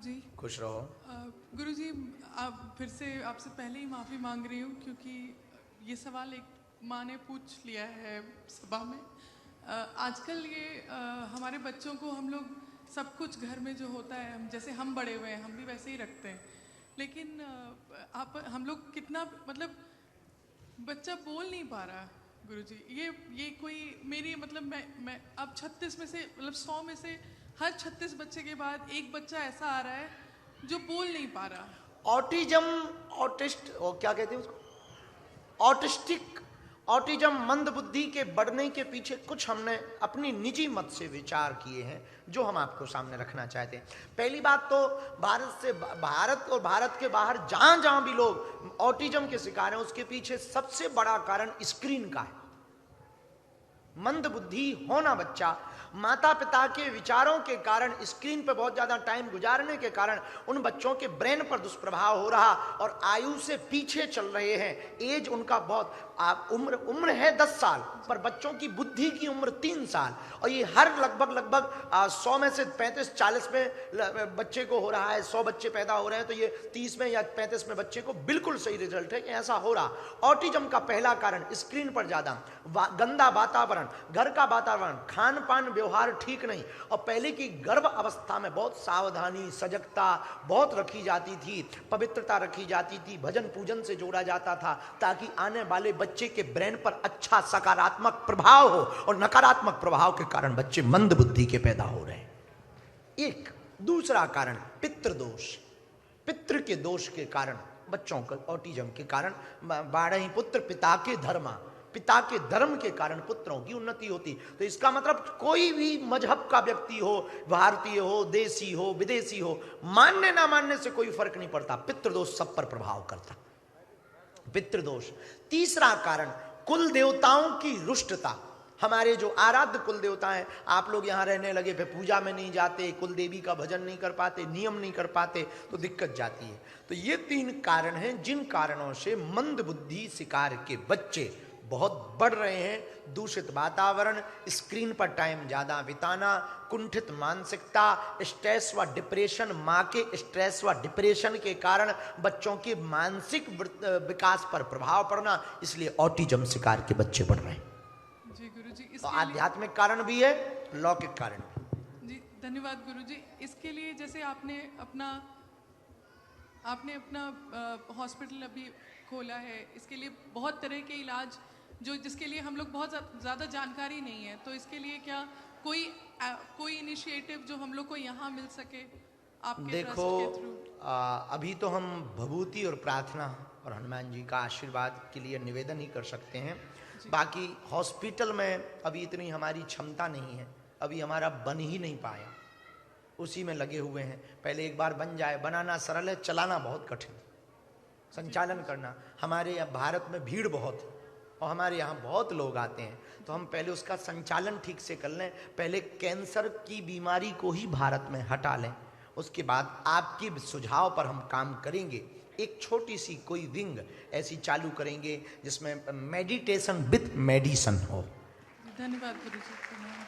गुरुजी। खुश रहो। गुरुजी, आप फिर से आपसे पहले ही माफ़ी मांग रही हूँ क्योंकि ये सवाल एक माँ ने पूछ लिया है सभा में। आजकल ये हमारे बच्चों को हम लोग सब कुछ घर में जो होता है, हम जैसे हम बड़े हुए हैं हम भी वैसे ही रखते हैं, लेकिन आप हम लोग कितना मतलब बच्चा बोल नहीं पा रहा गुरुजी। ये कोई मेरी मतलब मैं अब 36 में से मतलब 100 में से हर 36 बच्चे के बाद एक बच्चा ऐसा आ रहा है जो बोल नहीं पा रहा। क्या कहते हैं उसको, ऑटिस्टिक ऑटिज्म, मंद बुद्धि के बढ़ने के पीछे कुछ हमने अपनी निजी मत से विचार किए हैं जो हम आपको सामने रखना चाहते हैं। पहली बात तो भारत और भारत के बाहर जहां जहां भी लोग ऑटिज्म के शिकार हैं उसके पीछे सबसे बड़ा कारण स्क्रीन का है। मंद बुद्धि होना बच्चा माता पिता के विचारों के कारण, स्क्रीन पर बहुत ज्यादा टाइम गुजारने के कारण उन बच्चों के ब्रेन पर दुष्प्रभाव हो रहा और आयु से पीछे चल रहे हैं। एज उनका बहुत उम्र है 10 साल पर बच्चों की बुद्धि की उम्र 3 साल, और ये हर लगभग 100 में से 35-40 में बच्चे को हो रहा है। 100 बच्चे पैदा हो रहे हैं तो ये 30 में या 35 में बच्चे को बिल्कुल सही रिजल्ट है कि ऐसा हो रहा। ऑटिज्म का पहला कारण स्क्रीन पर ज्यादा, गंदा वातावरण, घर का वातावरण, खान पान व्यवहार ठीक नहीं। और पहले की गर्भ अवस्था में बहुत सावधानी, सजगता बहुत रखी जाती थी, पवित्रता रखी जाती थी, भजन पूजन से जोड़ा जाता था ताकि आने वाले बच्चे के ब्रेन पर अच्छा सकारात्मक प्रभाव हो, और नकारात्मक प्रभाव के कारण बच्चे मंद बुद्धि के पैदा हो रहे हैं। एक दूसरा कारण पितृदोष, पितृ के दोष के कारण बच्चों का ऑटिज्म के कारण 12 पुत्र पिता के धर्मा, पिता के धर्म के कारण पुत्रों की उन्नति होती। तो इसका मतलब कोई भी मजहब का व्यक्ति हो, भारतीय हो, देसी हो, विदेशी हो, मानने ना मानने से कोई फर्क नहीं पड़ता, पितृदोष सब पर प्रभाव करता, पितृदोष। तीसरा कारण कुल देवताओं की रुष्टता। हमारे जो आराध्य कुल देवता हैं, आप लोग यहां रहने लगे फिर पूजा में नहीं जाते, कुल देवी का भजन नहीं कर पाते, नियम नहीं कर पाते तो दिक्कत जाती है। तो ये 3 कारण हैं जिन कारणों से मंद बुद्धि शिकार के बच्चे बहुत बढ़ रहे हैं। दूषित वातावरण, स्क्रीन पर टाइम ज्यादा बिताना, कुंठित मानसिकता, स्ट्रेस व डिप्रेशन, माँ के स्ट्रेस व डिप्रेशन के कारण बच्चों के मानसिक विकास पर प्रभाव पड़ना, इसलिए ऑटिज्म शिकार के बच्चे बढ़ रहे हैं। जी गुरुजी, तो आध्यात्मिक कारण भी है, लौकिक कारण भी। जी धन्यवाद गुरुजी। इसके लिए जैसे आपने अपना हॉस्पिटल अभी खोला है, इसके लिए बहुत तरह के इलाज जो जिसके लिए हम लोग बहुत ज़्यादा जानकारी नहीं है, तो इसके लिए क्या कोई इनिशिएटिव जो हम लोग को यहाँ मिल सके आपके देखो, ट्रस्ट के थ्रू? अभी तो हम भभूति और प्रार्थना और हनुमान जी का आशीर्वाद के लिए निवेदन ही कर सकते हैं। बाकी हॉस्पिटल में अभी इतनी हमारी क्षमता नहीं है, अभी हमारा बन ही नहीं पाया, उसी में लगे हुए हैं। पहले एक बार बन जाए, बनाना सरल है, चलाना बहुत कठिन, संचालन करना। हमारे यहाँ भारत में भीड़ बहुत है और हमारे यहाँ बहुत लोग आते हैं, तो हम पहले उसका संचालन ठीक से कर लें। पहले कैंसर की बीमारी को ही भारत में हटा लें, उसके बाद आपके सुझाव पर हम काम करेंगे। एक छोटी सी कोई विंग ऐसी चालू करेंगे जिसमें मेडिटेशन विद मेडिसन हो। धन्यवाद गुरुजी।